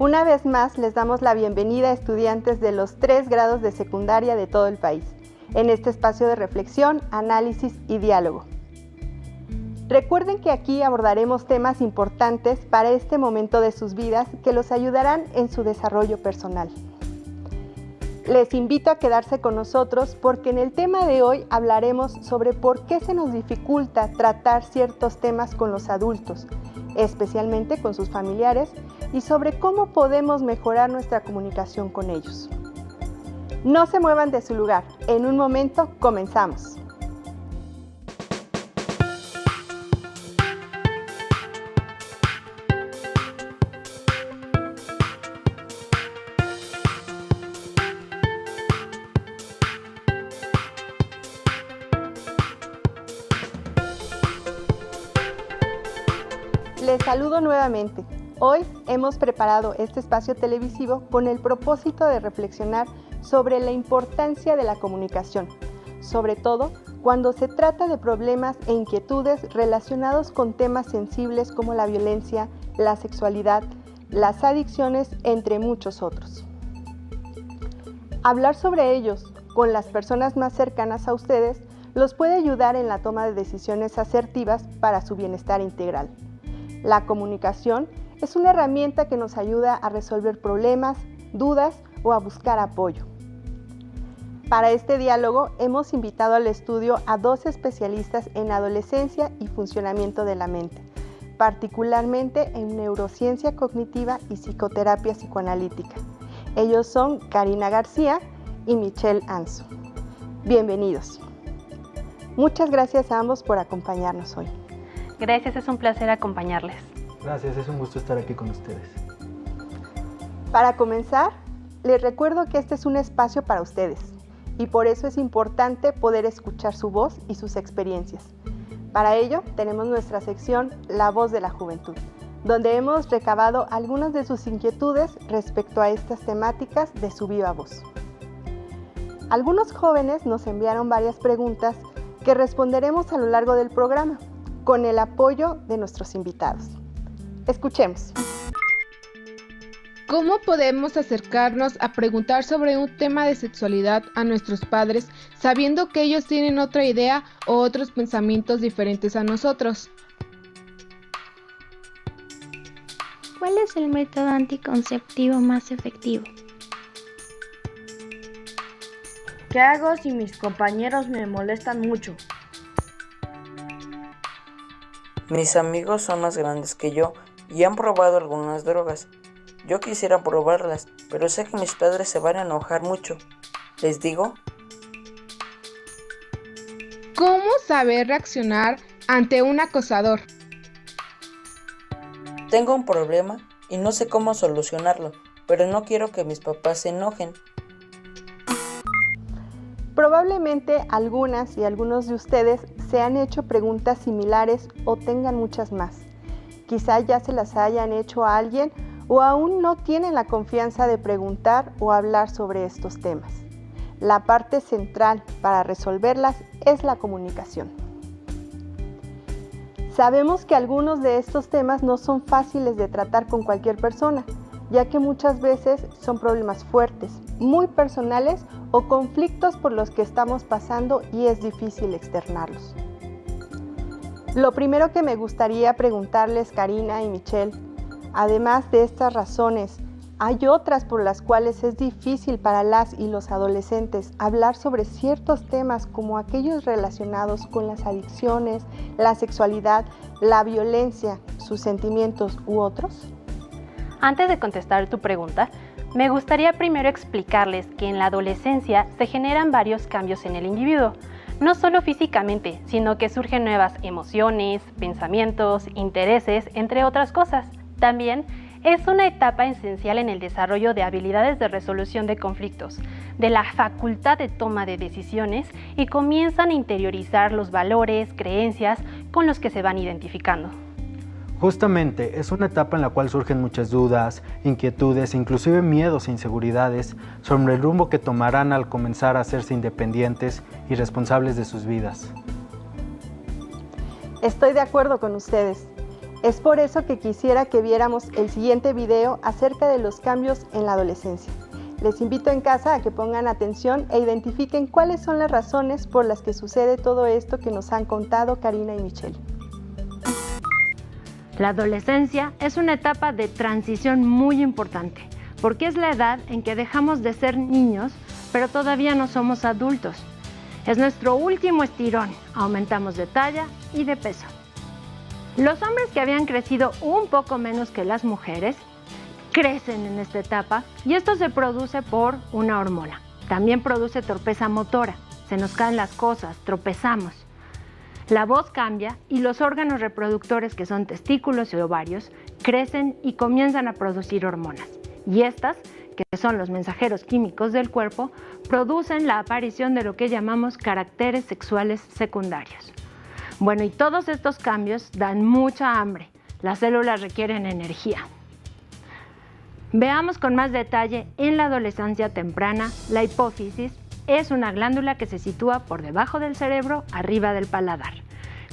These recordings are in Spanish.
Una vez más les damos la bienvenida a estudiantes de los 3 grados de secundaria de todo el país, en este espacio de reflexión, análisis y diálogo. Recuerden que aquí abordaremos temas importantes para este momento de sus vidas que los ayudarán en su desarrollo personal. Les invito a quedarse con nosotros porque en el tema de hoy hablaremos sobre por qué se nos dificulta tratar ciertos temas con los adultos, especialmente con sus familiares, y sobre cómo podemos mejorar nuestra comunicación con ellos. No se muevan de su lugar, en un momento comenzamos. Les saludo nuevamente. Hoy hemos preparado este espacio televisivo con el propósito de reflexionar sobre la importancia de la comunicación, sobre todo cuando se trata de problemas e inquietudes relacionados con temas sensibles como la violencia, la sexualidad, las adicciones, entre muchos otros. Hablar sobre ellos con las personas más cercanas a ustedes los puede ayudar en la toma de decisiones asertivas para su bienestar integral. La comunicación es una herramienta que nos ayuda a resolver problemas, dudas o a buscar apoyo. Para este diálogo hemos invitado al estudio a 2 especialistas en adolescencia y funcionamiento de la mente, particularmente en neurociencia cognitiva y psicoterapia psicoanalítica. Ellos son Karina García y Michelle Anzo. Bienvenidos. Muchas gracias a ambos por acompañarnos hoy. Gracias, es un placer acompañarles. Gracias, es un gusto estar aquí con ustedes. Para comenzar, les recuerdo que este es un espacio para ustedes y por eso es importante poder escuchar su voz y sus experiencias. Para ello, tenemos nuestra sección La Voz de la Juventud, donde hemos recabado algunas de sus inquietudes respecto a estas temáticas de su viva voz. Algunos jóvenes nos enviaron varias preguntas que responderemos a lo largo del programa, con el apoyo de nuestros invitados. Escuchemos. ¿Cómo podemos acercarnos a preguntar sobre un tema de sexualidad a nuestros padres sabiendo que ellos tienen otra idea o otros pensamientos diferentes a nosotros? ¿Cuál es el método anticonceptivo más efectivo? ¿Qué hago si mis compañeros me molestan mucho? Mis amigos son más grandes que yo y han probado algunas drogas. Yo quisiera probarlas, pero sé que mis padres se van a enojar mucho. ¿Les digo? ¿Cómo saber reaccionar ante un acosador? Tengo un problema y no sé cómo solucionarlo, pero no quiero que mis papás se enojen. Probablemente algunas y algunos de ustedes se han hecho preguntas similares o tengan muchas más. Quizá ya se las hayan hecho a alguien o aún no tienen la confianza de preguntar o hablar sobre estos temas. La parte central para resolverlas es la comunicación. Sabemos que algunos de estos temas no son fáciles de tratar con cualquier persona, ya que muchas veces son problemas fuertes, muy personales o conflictos por los que estamos pasando y es difícil externarlos. Lo primero que me gustaría preguntarles, Karina y Michelle, además de estas razones, ¿hay otras por las cuales es difícil para las y los adolescentes hablar sobre ciertos temas como aquellos relacionados con las adicciones, la sexualidad, la violencia, sus sentimientos u otros? Antes de contestar tu pregunta, me gustaría primero explicarles que en la adolescencia se generan varios cambios en el individuo, no solo físicamente, sino que surgen nuevas emociones, pensamientos, intereses, entre otras cosas. También es una etapa esencial en el desarrollo de habilidades de resolución de conflictos, de la facultad de toma de decisiones y comienzan a interiorizar los valores, creencias con los que se van identificando. Justamente, es una etapa en la cual surgen muchas dudas, inquietudes, inclusive miedos e inseguridades sobre el rumbo que tomarán al comenzar a hacerse independientes y responsables de sus vidas. Estoy de acuerdo con ustedes. Es por eso que quisiera que viéramos el siguiente video acerca de los cambios en la adolescencia. Les invito en casa a que pongan atención e identifiquen cuáles son las razones por las que sucede todo esto que nos han contado Karina y Michelle. La adolescencia es una etapa de transición muy importante, porque es la edad en que dejamos de ser niños, pero todavía no somos adultos. Es nuestro último estirón, aumentamos de talla y de peso. Los hombres que habían crecido un poco menos que las mujeres crecen en esta etapa y esto se produce por una hormona. También produce torpeza motora, se nos caen las cosas, tropezamos. La voz cambia y los órganos reproductores, que son testículos y ovarios, crecen y comienzan a producir hormonas. Y estas, que son los mensajeros químicos del cuerpo, producen la aparición de lo que llamamos caracteres sexuales secundarios. Bueno, y todos estos cambios dan mucha hambre. Las células requieren energía. Veamos con más detalle en la adolescencia temprana. La hipófisis es una glándula que se sitúa por debajo del cerebro, arriba del paladar.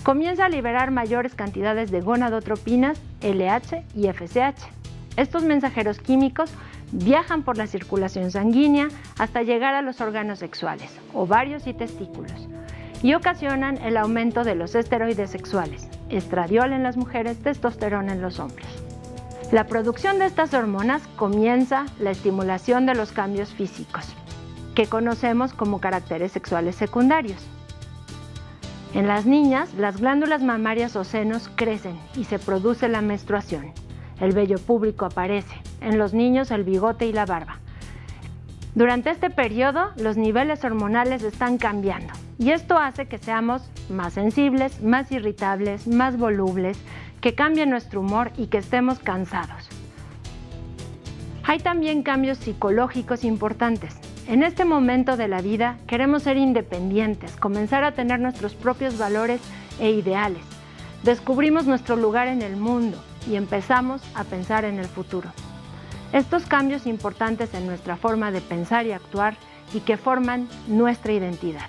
Comienza a liberar mayores cantidades de gonadotropinas, LH y FSH. Estos mensajeros químicos viajan por la circulación sanguínea hasta llegar a los órganos sexuales, ovarios y testículos, y ocasionan el aumento de los esteroides sexuales, estradiol en las mujeres, testosterona en los hombres. La producción de estas hormonas comienza la estimulación de los cambios físicos, que conocemos como caracteres sexuales secundarios. En las niñas, las glándulas mamarias o senos crecen y se produce la menstruación. El vello púbico aparece, en los niños el bigote y la barba. Durante este periodo, los niveles hormonales están cambiando y esto hace que seamos más sensibles, más irritables, más volubles, que cambie nuestro humor y que estemos cansados. Hay también cambios psicológicos importantes. En este momento de la vida queremos ser independientes, comenzar a tener nuestros propios valores e ideales. Descubrimos nuestro lugar en el mundo y empezamos a pensar en el futuro. Estos cambios importantes en nuestra forma de pensar y actuar y que forman nuestra identidad.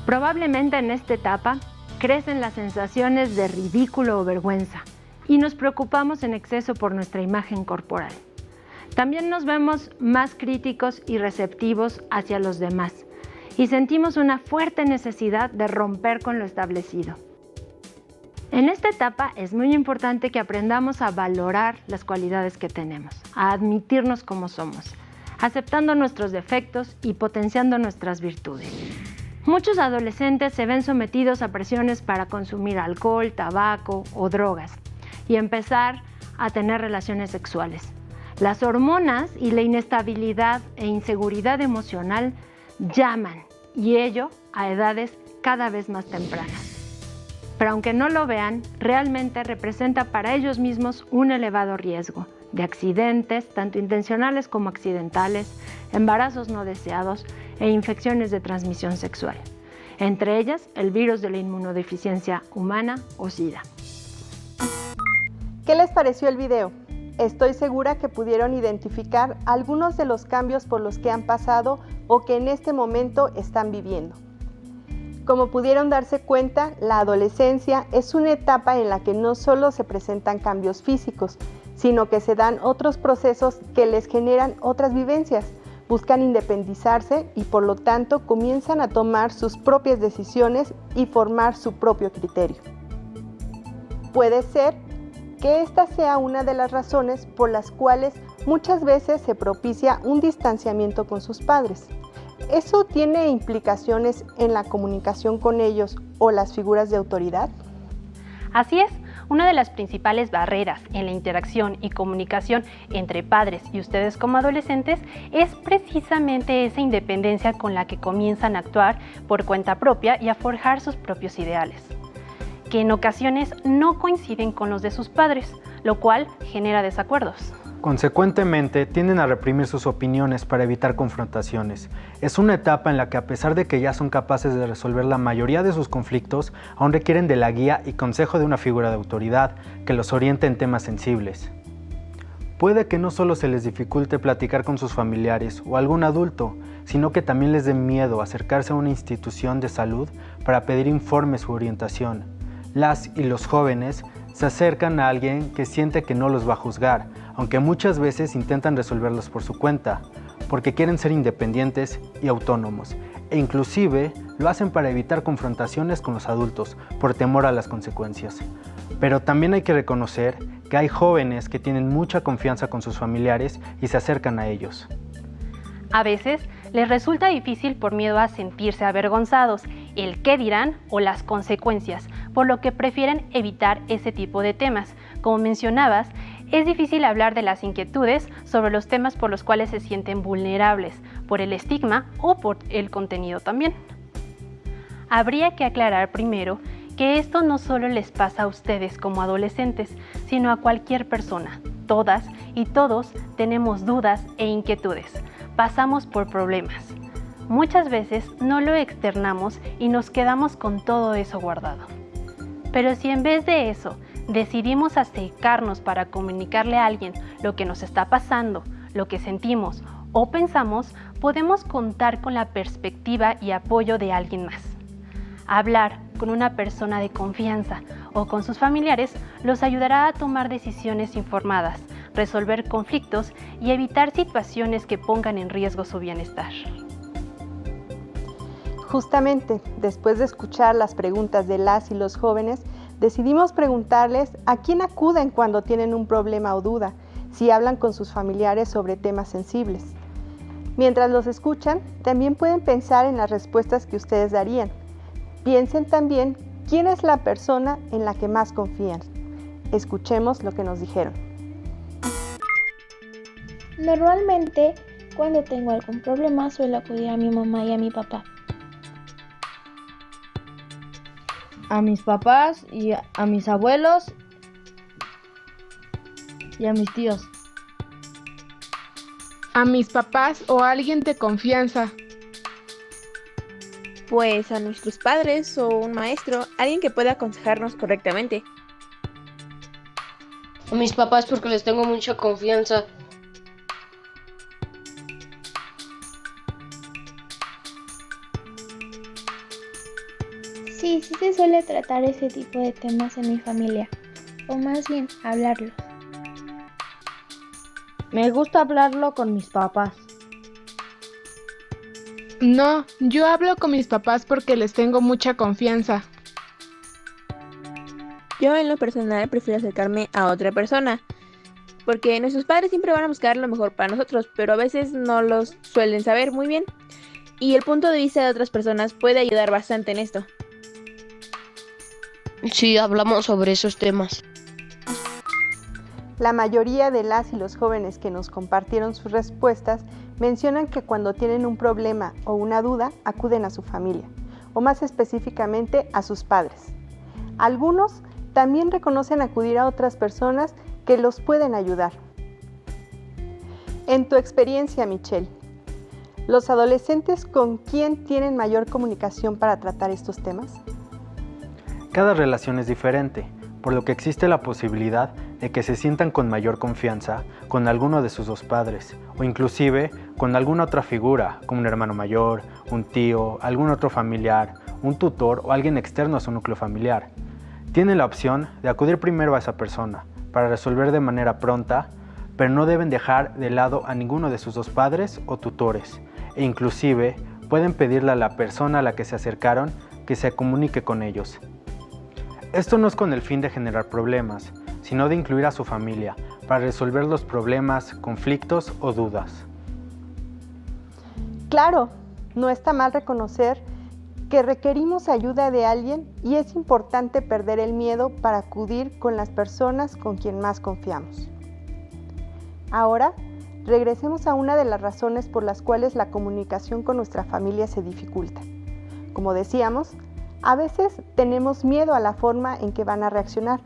Probablemente en esta etapa crecen las sensaciones de ridículo o vergüenza y nos preocupamos en exceso por nuestra imagen corporal. También nos vemos más críticos y receptivos hacia los demás y sentimos una fuerte necesidad de romper con lo establecido. En esta etapa es muy importante que aprendamos a valorar las cualidades que tenemos, a admitirnos como somos, aceptando nuestros defectos y potenciando nuestras virtudes. Muchos adolescentes se ven sometidos a presiones para consumir alcohol, tabaco o drogas y empezar a tener relaciones sexuales. Las hormonas y la inestabilidad e inseguridad emocional llaman, y ello a edades cada vez más tempranas. Pero aunque no lo vean, realmente representa para ellos mismos un elevado riesgo de accidentes, tanto intencionales como accidentales, embarazos no deseados e infecciones de transmisión sexual, entre ellas el virus de la inmunodeficiencia humana o SIDA. ¿Qué les pareció el video? Estoy segura que pudieron identificar algunos de los cambios por los que han pasado o que en este momento están viviendo. Como pudieron darse cuenta, la adolescencia es una etapa en la que no solo se presentan cambios físicos, sino que se dan otros procesos que les generan otras vivencias, buscan independizarse y por lo tanto comienzan a tomar sus propias decisiones y formar su propio criterio. Puede ser que esta sea una de las razones por las cuales muchas veces se propicia un distanciamiento con sus padres. ¿Eso tiene implicaciones en la comunicación con ellos o las figuras de autoridad? Así es, una de las principales barreras en la interacción y comunicación entre padres y ustedes como adolescentes es precisamente esa independencia con la que comienzan a actuar por cuenta propia y a forjar sus propios ideales, que en ocasiones no coinciden con los de sus padres, lo cual genera desacuerdos. Consecuentemente, tienden a reprimir sus opiniones para evitar confrontaciones. Es una etapa en la que a pesar de que ya son capaces de resolver la mayoría de sus conflictos, aún requieren de la guía y consejo de una figura de autoridad que los oriente en temas sensibles. Puede que no solo se les dificulte platicar con sus familiares o algún adulto, sino que también les dé miedo acercarse a una institución de salud para pedir informes u orientación. Las y los jóvenes Se acercan a alguien que siente que no los va a juzgar, aunque muchas veces intentan resolverlos por su cuenta, porque quieren ser independientes y autónomos, e inclusive lo hacen para evitar confrontaciones con los adultos, por temor a las consecuencias. Pero también hay que reconocer que hay jóvenes que tienen mucha confianza con sus familiares y se acercan a ellos. A veces les resulta difícil por miedo a sentirse avergonzados, el qué dirán o las consecuencias, por lo que prefieren evitar ese tipo de temas. Como mencionabas, es difícil hablar de las inquietudes sobre los temas por los cuales se sienten vulnerables, por el estigma o por el contenido también. Habría que aclarar primero que esto no solo les pasa a ustedes como adolescentes, sino a cualquier persona. Todas y todos tenemos dudas e inquietudes. Pasamos por problemas. Muchas veces no lo externamos y nos quedamos con todo eso guardado. Pero si en vez de eso decidimos acercarnos para comunicarle a alguien lo que nos está pasando, lo que sentimos o pensamos, podemos contar con la perspectiva y apoyo de alguien más. Hablar con una persona de confianza o con sus familiares los ayudará a tomar decisiones informadas, resolver conflictos y evitar situaciones que pongan en riesgo su bienestar. Justamente, después de escuchar las preguntas de las y los jóvenes, decidimos preguntarles a quién acuden cuando tienen un problema o duda, si hablan con sus familiares sobre temas sensibles. Mientras los escuchan, también pueden pensar en las respuestas que ustedes darían. Piensen también quién es la persona en la que más confían. Escuchemos lo que nos dijeron. Normalmente, cuando tengo algún problema, suelo acudir a mi mamá y a mi papá. A mis papás y a mis abuelos y a mis tíos. A mis papás o a alguien de confianza. Pues a nuestros padres o un maestro, alguien que pueda aconsejarnos correctamente. A mis papás porque les tengo mucha confianza. Sí se suele tratar ese tipo de temas en mi familia, o más bien hablarlos. Me gusta hablarlo con mis papás. No, yo hablo con mis papás porque les tengo mucha confianza. Yo en lo personal prefiero acercarme a otra persona, porque nuestros padres siempre van a buscar lo mejor para nosotros, pero a veces no los suelen saber muy bien, y el punto de vista de otras personas puede ayudar bastante en esto. Sí, hablamos sobre esos temas. La mayoría de las y los jóvenes que nos compartieron sus respuestas mencionan que cuando tienen un problema o una duda acuden a su familia, o más específicamente a sus padres. Algunos también reconocen acudir a otras personas que los pueden ayudar. En tu experiencia, Michelle, ¿los adolescentes con quién tienen mayor comunicación para tratar estos temas? Cada relación es diferente, por lo que existe la posibilidad de que se sientan con mayor confianza con alguno de sus dos padres, o inclusive con alguna otra figura, como un hermano mayor, un tío, algún otro familiar, un tutor o alguien externo a su núcleo familiar. Tienen la opción de acudir primero a esa persona para resolver de manera pronta, pero no deben dejar de lado a ninguno de sus dos padres o tutores, e inclusive pueden pedirle a la persona a la que se acercaron que se comunique con ellos. Esto no es con el fin de generar problemas, sino de incluir a su familia para resolver los problemas, conflictos o dudas. Claro, no está mal reconocer que requerimos ayuda de alguien y es importante perder el miedo para acudir con las personas con quien más confiamos. Ahora, regresemos a una de las razones por las cuales la comunicación con nuestra familia se dificulta. Como decíamos, a veces tenemos miedo a la forma en que van a reaccionar,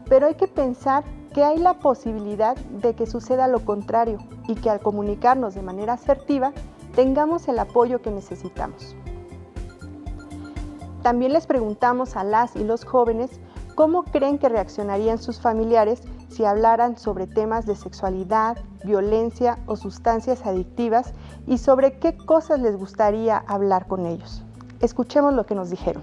pero hay que pensar que hay la posibilidad de que suceda lo contrario y que al comunicarnos de manera asertiva tengamos el apoyo que necesitamos. También les preguntamos a las y los jóvenes cómo creen que reaccionarían sus familiares si hablaran sobre temas de sexualidad, violencia o sustancias adictivas y sobre qué cosas les gustaría hablar con ellos. Escuchemos lo que nos dijeron.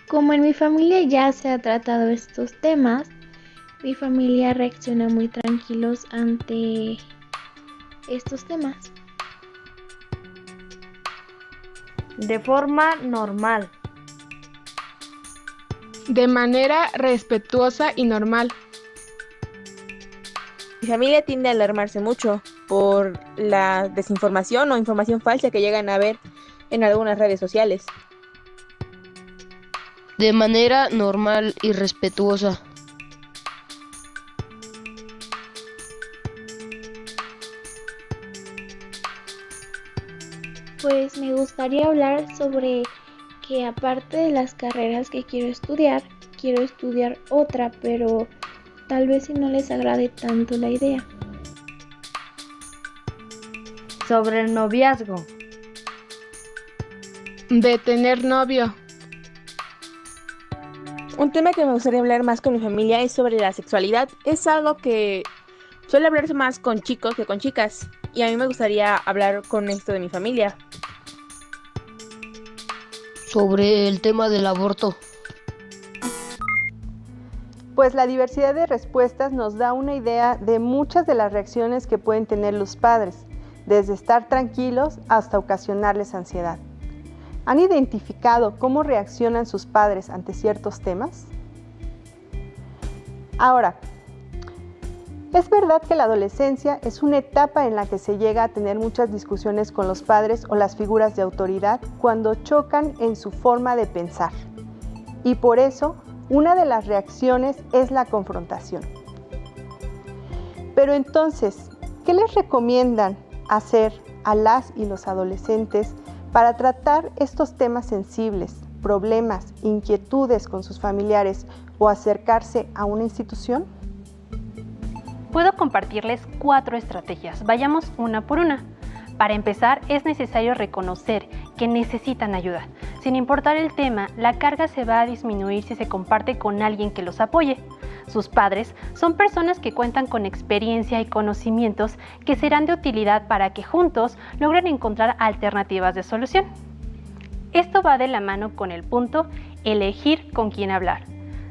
Como en mi familia ya se ha tratado estos temas, mi familia reacciona muy tranquilos ante estos temas. De forma normal. De manera respetuosa y normal. Mi familia tiende a alarmarse mucho por la desinformación o información falsa que llegan a ver en algunas redes sociales. De manera normal y respetuosa. Pues me gustaría hablar sobre que aparte de las carreras que quiero estudiar otra, pero tal vez si no les agrade tanto la idea. Sobre el noviazgo. De tener novio. Un tema que me gustaría hablar más con mi familia es sobre la sexualidad. Es algo que suele hablarse más con chicos que con chicas. Y a mí me gustaría hablar con esto de mi familia. Sobre el tema del aborto. Pues la diversidad de respuestas nos da una idea de muchas de las reacciones que pueden tener los padres, desde estar tranquilos hasta ocasionarles ansiedad. ¿Han identificado cómo reaccionan sus padres ante ciertos temas? Ahora, es verdad que la adolescencia es una etapa en la que se llega a tener muchas discusiones con los padres o las figuras de autoridad cuando chocan en su forma de pensar. Y por eso, una de las reacciones es la confrontación. Pero entonces, ¿qué les recomiendan hacer a las y los adolescentes para tratar estos temas sensibles, problemas, inquietudes con sus familiares o acercarse a una institución? Puedo compartirles 4 estrategias. Vayamos una por una. Para empezar, es necesario reconocer que necesitan ayuda. Sin importar el tema, la carga se va a disminuir si se comparte con alguien que los apoye. Sus padres son personas que cuentan con experiencia y conocimientos que serán de utilidad para que juntos logren encontrar alternativas de solución. Esto va de la mano con el punto elegir con quién hablar.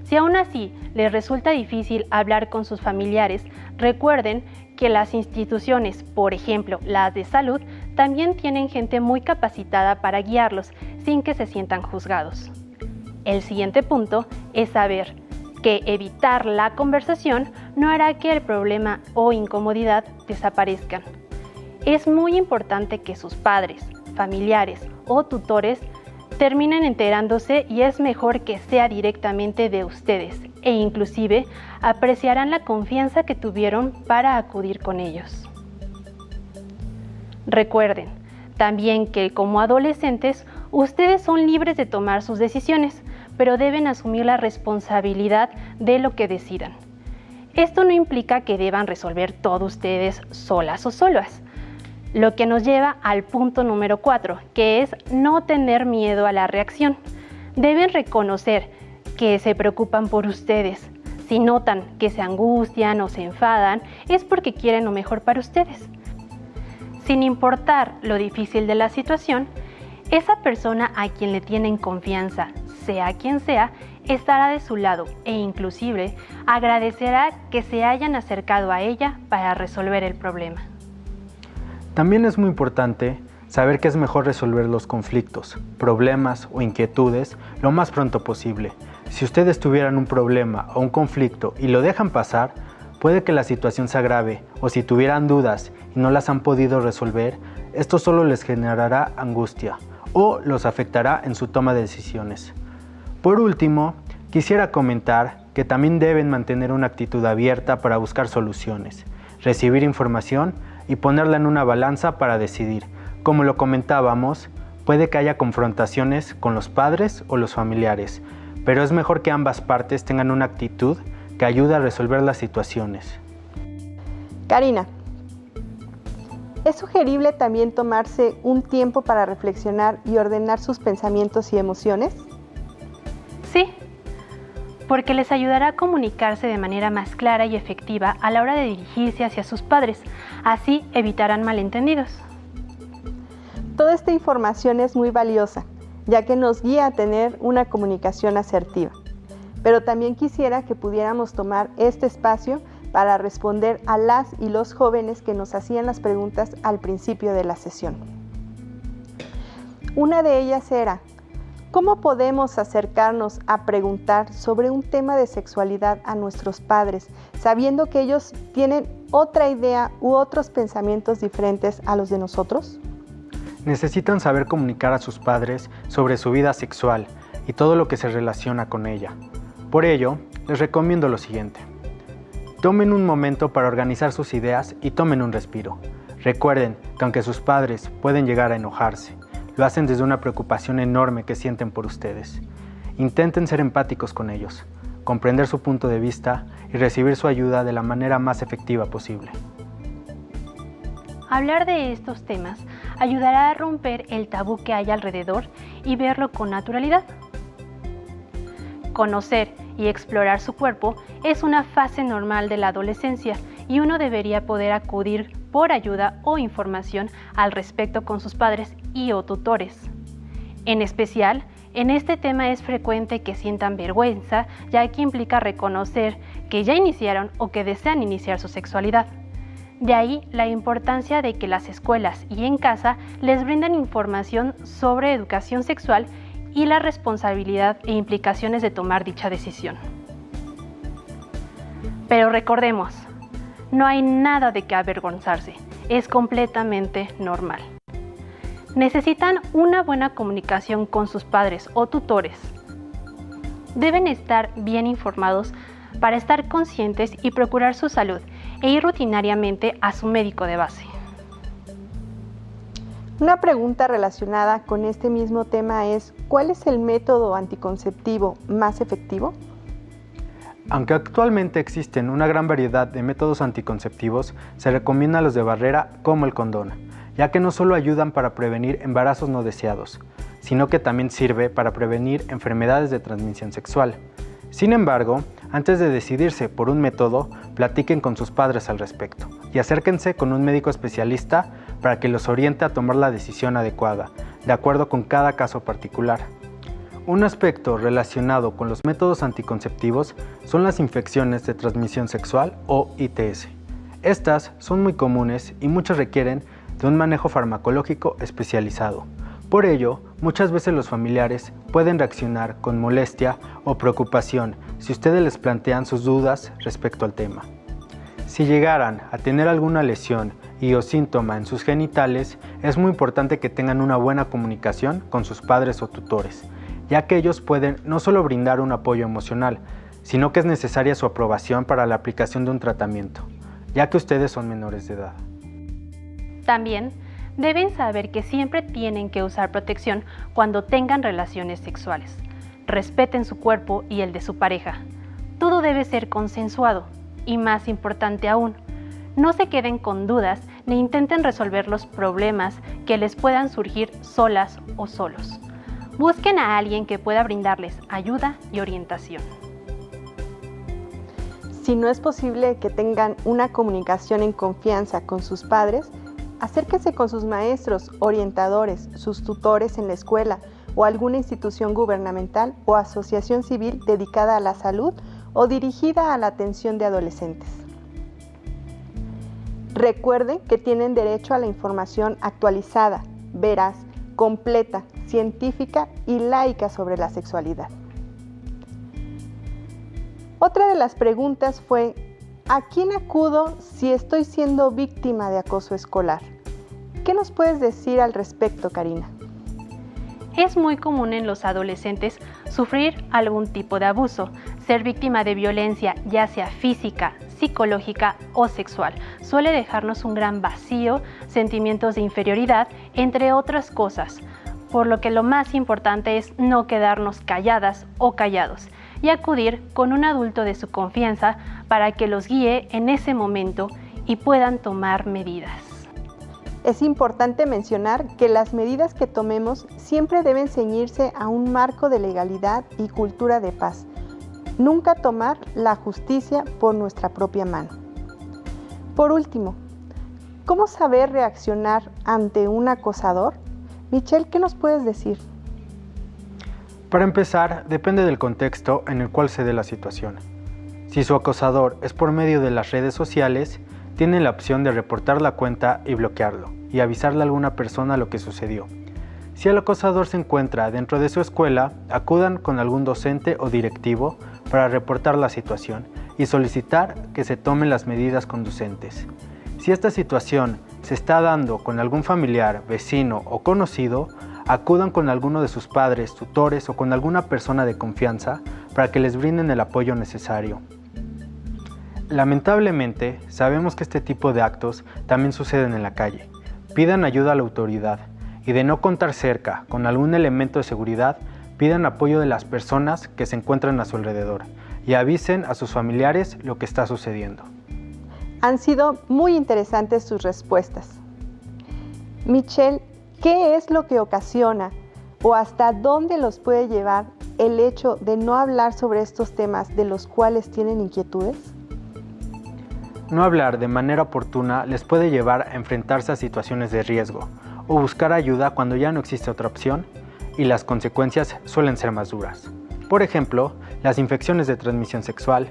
Si aún así les resulta difícil hablar con sus familiares, recuerden que las instituciones, por ejemplo las de salud, también tienen gente muy capacitada para guiarlos sin que se sientan juzgados. El siguiente punto es saber que evitar la conversación no hará que el problema o incomodidad desaparezcan. Es muy importante que sus padres, familiares o tutores terminen enterándose y es mejor que sea directamente de ustedes e inclusive apreciarán la confianza que tuvieron para acudir con ellos. Recuerden también que como adolescentes ustedes son libres de tomar sus decisiones, pero deben asumir la responsabilidad de lo que decidan. Esto no implica que deban resolver todo ustedes solas o solas. Lo que nos lleva al punto número 4, que es no tener miedo a la reacción. Deben reconocer que se preocupan por ustedes. Si notan que se angustian o se enfadan, es porque quieren lo mejor para ustedes. Sin importar lo difícil de la situación, esa persona a quien le tienen confianza, sea quien sea, estará de su lado e inclusive agradecerá que se hayan acercado a ella para resolver el problema. También es muy importante saber que es mejor resolver los conflictos, problemas o inquietudes lo más pronto posible. Si ustedes tuvieran un problema o un conflicto y lo dejan pasar, puede que la situación se agrave o si tuvieran dudas y no las han podido resolver, esto solo les generará angustia o los afectará en su toma de decisiones. Por último, quisiera comentar que también deben mantener una actitud abierta para buscar soluciones, recibir información y ponerla en una balanza para decidir. Como lo comentábamos, puede que haya confrontaciones con los padres o los familiares, pero es mejor que ambas partes tengan una actitud que ayude a resolver las situaciones. Karina, ¿es sugerible también tomarse un tiempo para reflexionar y ordenar sus pensamientos y emociones? Sí, porque les ayudará a comunicarse de manera más clara y efectiva a la hora de dirigirse hacia sus padres. Así evitarán malentendidos. Toda esta información es muy valiosa. ya que nos guía a tener una comunicación asertiva. Pero también quisiera que pudiéramos tomar este espacio para responder a las y los jóvenes que nos hacían las preguntas al principio de la sesión. Una de ellas era: ¿cómo podemos acercarnos a preguntar sobre un tema de sexualidad a nuestros padres, sabiendo que ellos tienen otra idea u otros pensamientos diferentes a los de nosotros? Necesitan saber comunicar a sus padres sobre su vida sexual y todo lo que se relaciona con ella. Por ello, les recomiendo lo siguiente. Tomen un momento para organizar sus ideas y tomen un respiro. Recuerden que aunque sus padres pueden llegar a enojarse, lo hacen desde una preocupación enorme que sienten por ustedes. Intenten ser empáticos con ellos, comprender su punto de vista y recibir su ayuda de la manera más efectiva posible. Hablar de estos temas ayudará a romper el tabú que hay alrededor y verlo con naturalidad. Conocer y explorar su cuerpo es una fase normal de la adolescencia y uno debería poder acudir por ayuda o información al respecto con sus padres y o tutores. En especial, en este tema es frecuente que sientan vergüenza, ya que implica reconocer que ya iniciaron o que desean iniciar su sexualidad. De ahí la importancia de que las escuelas y en casa les brinden información sobre educación sexual y la responsabilidad e implicaciones de tomar dicha decisión. Pero recordemos, no hay nada de qué avergonzarse, es completamente normal. Necesitan una buena comunicación con sus padres o tutores. Deben estar bien informados para estar conscientes y procurar su salud e ir rutinariamente a su médico de base. Una pregunta relacionada con este mismo tema es: ¿cuál es el método anticonceptivo más efectivo? Aunque actualmente existen una gran variedad de métodos anticonceptivos, se recomiendan los de barrera como el condón, ya que no solo ayudan para prevenir embarazos no deseados, sino que también sirve para prevenir enfermedades de transmisión sexual. Sin embargo, antes de decidirse por un método, platiquen con sus padres al respecto y acérquense con un médico especialista para que los oriente a tomar la decisión adecuada, de acuerdo con cada caso particular. Un aspecto relacionado con los métodos anticonceptivos son las infecciones de transmisión sexual o ITS. Estas son muy comunes y muchas requieren de un manejo farmacológico especializado. Por ello, muchas veces los familiares pueden reaccionar con molestia o preocupación si ustedes les plantean sus dudas respecto al tema. Si llegaran a tener alguna lesión y o síntoma en sus genitales, es muy importante que tengan una buena comunicación con sus padres o tutores, ya que ellos pueden no solo brindar un apoyo emocional, sino que es necesaria su aprobación para la aplicación de un tratamiento, ya que ustedes son menores de edad. También deben saber que siempre tienen que usar protección cuando tengan relaciones sexuales. Respeten su cuerpo y el de su pareja. Todo debe ser consensuado y, más importante aún, no se queden con dudas ni intenten resolver los problemas que les puedan surgir solas o solos. Busquen a alguien que pueda brindarles ayuda y orientación. Si no es posible que tengan una comunicación en confianza con sus padres, acérquense con sus maestros, orientadores, sus tutores en la escuela o alguna institución gubernamental o asociación civil dedicada a la salud o dirigida a la atención de adolescentes. Recuerden que tienen derecho a la información actualizada, veraz, completa, científica y laica sobre la sexualidad. Otra de las preguntas fue: ¿a quién acudo si estoy siendo víctima de acoso escolar? ¿Qué nos puedes decir al respecto, Karina? Es muy común en los adolescentes sufrir algún tipo de abuso, ser víctima de violencia, ya sea física, psicológica o sexual. Suele dejarnos un gran vacío, sentimientos de inferioridad, entre otras cosas, por lo que lo más importante es no quedarnos calladas o callados y acudir con un adulto de su confianza para que los guíe en ese momento y puedan tomar medidas. Es importante mencionar que las medidas que tomemos siempre deben ceñirse a un marco de legalidad y cultura de paz. Nunca tomar la justicia por nuestra propia mano. Por último, ¿cómo saber reaccionar ante un acosador? Michelle, ¿qué nos puedes decir? Para empezar, depende del contexto en el cual se dé la situación. Si su acosador es por medio de las redes sociales, tienen la opción de reportar la cuenta y bloquearlo, y avisarle a alguna persona lo que sucedió. Si el acosador se encuentra dentro de su escuela, acudan con algún docente o directivo para reportar la situación y solicitar que se tomen las medidas conducentes. Si esta situación se está dando con algún familiar, vecino o conocido, acudan con alguno de sus padres, tutores o con alguna persona de confianza para que les brinden el apoyo necesario. Lamentablemente, sabemos que este tipo de actos también suceden en la calle. Pidan ayuda a la autoridad y de no contar cerca con algún elemento de seguridad, pidan apoyo de las personas que se encuentran a su alrededor y avisen a sus familiares lo que está sucediendo. Han sido muy interesantes sus respuestas. Michelle, ¿qué es lo que ocasiona o hasta dónde los puede llevar el hecho de no hablar sobre estos temas de los cuales tienen inquietudes? No hablar de manera oportuna les puede llevar a enfrentarse a situaciones de riesgo o buscar ayuda cuando ya no existe otra opción y las consecuencias suelen ser más duras. Por ejemplo, las infecciones de transmisión sexual,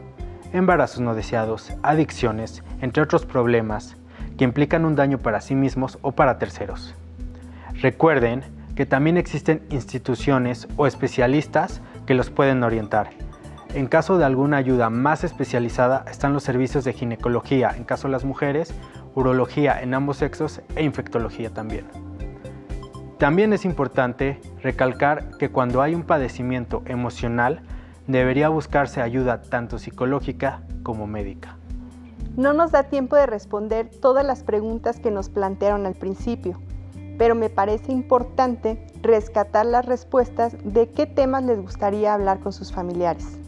embarazos no deseados, adicciones, entre otros problemas que implican un daño para sí mismos o para terceros. Recuerden que también existen instituciones o especialistas que los pueden orientar. En caso de alguna ayuda más especializada están los servicios de ginecología en caso de las mujeres, urología en ambos sexos e infectología también. También es importante recalcar que cuando hay un padecimiento emocional debería buscarse ayuda tanto psicológica como médica. No nos da tiempo de responder todas las preguntas que nos plantearon al principio, pero me parece importante rescatar las respuestas de qué temas les gustaría hablar con sus familiares.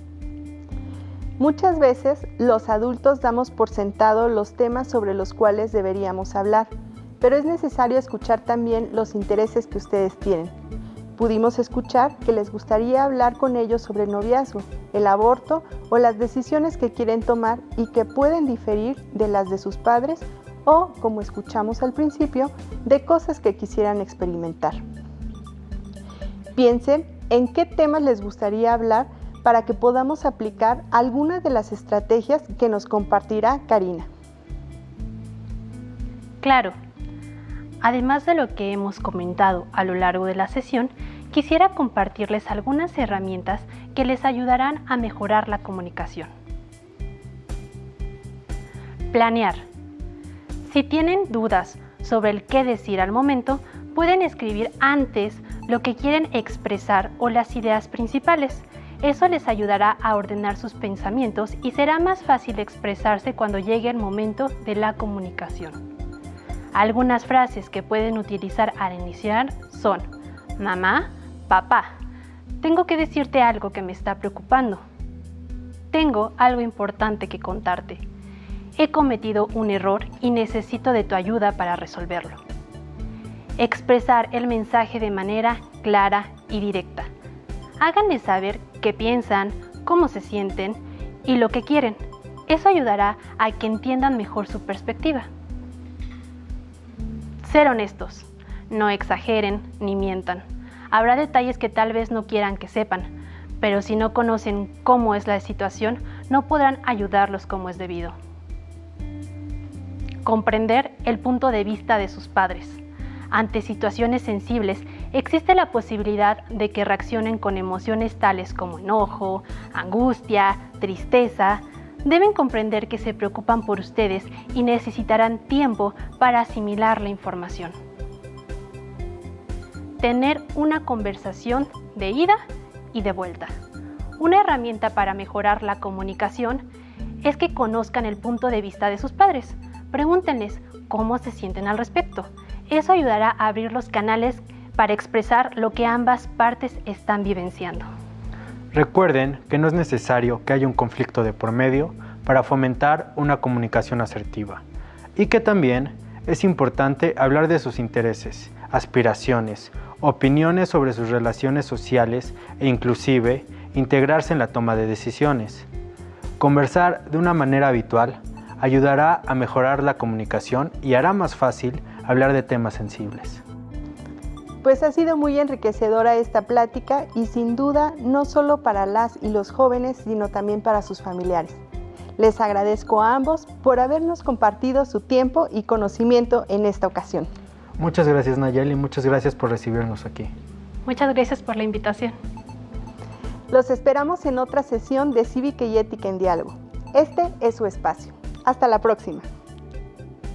Muchas veces los adultos damos por sentado los temas sobre los cuales deberíamos hablar, pero es necesario escuchar también los intereses que ustedes tienen. Pudimos escuchar que les gustaría hablar con ellos sobre el noviazgo, el aborto o las decisiones que quieren tomar y que pueden diferir de las de sus padres o, como escuchamos al principio, de cosas que quisieran experimentar. Piensen en qué temas les gustaría hablar para que podamos aplicar algunas de las estrategias que nos compartirá Karina. Claro. Además de lo que hemos comentado a lo largo de la sesión, quisiera compartirles algunas herramientas que les ayudarán a mejorar la comunicación. Planear. Si tienen dudas sobre el qué decir al momento, pueden escribir antes lo que quieren expresar o las ideas principales. Eso les ayudará a ordenar sus pensamientos y será más fácil expresarse cuando llegue el momento de la comunicación. Algunas frases que pueden utilizar al iniciar son: mamá, papá, tengo que decirte algo que me está preocupando. Tengo algo importante que contarte. He cometido un error y necesito de tu ayuda para resolverlo. Expresar el mensaje de manera clara y directa. Háganles saber qué piensan, cómo se sienten y lo que quieren. Eso ayudará a que entiendan mejor su perspectiva. Ser honestos. No exageren ni mientan. Habrá detalles que tal vez no quieran que sepan, pero si no conocen cómo es la situación, no podrán ayudarlos como es debido. Comprender el punto de vista de sus padres. Ante situaciones sensibles, existe la posibilidad de que reaccionen con emociones tales como enojo, angustia, tristeza. Deben comprender que se preocupan por ustedes y necesitarán tiempo para asimilar la información. Tener una conversación de ida y de vuelta. Una herramienta para mejorar la comunicación es que conozcan el punto de vista de sus padres. Pregúntenles cómo se sienten al respecto. Eso ayudará a abrir los canales para expresar lo que ambas partes están vivenciando. Recuerden que no es necesario que haya un conflicto de por medio para fomentar una comunicación asertiva y que también es importante hablar de sus intereses, aspiraciones, opiniones sobre sus relaciones sociales e inclusive integrarse en la toma de decisiones. Conversar de una manera habitual ayudará a mejorar la comunicación y hará más fácil hablar de temas sensibles. Pues ha sido muy enriquecedora esta plática y sin duda no solo para las y los jóvenes, sino también para sus familiares. Les agradezco a ambos por habernos compartido su tiempo y conocimiento en esta ocasión. Muchas gracias, Nayeli, muchas gracias por recibirnos aquí. Muchas gracias por la invitación. Los esperamos en otra sesión de Cívica y Ética en Diálogo. Este es su espacio. Hasta la próxima.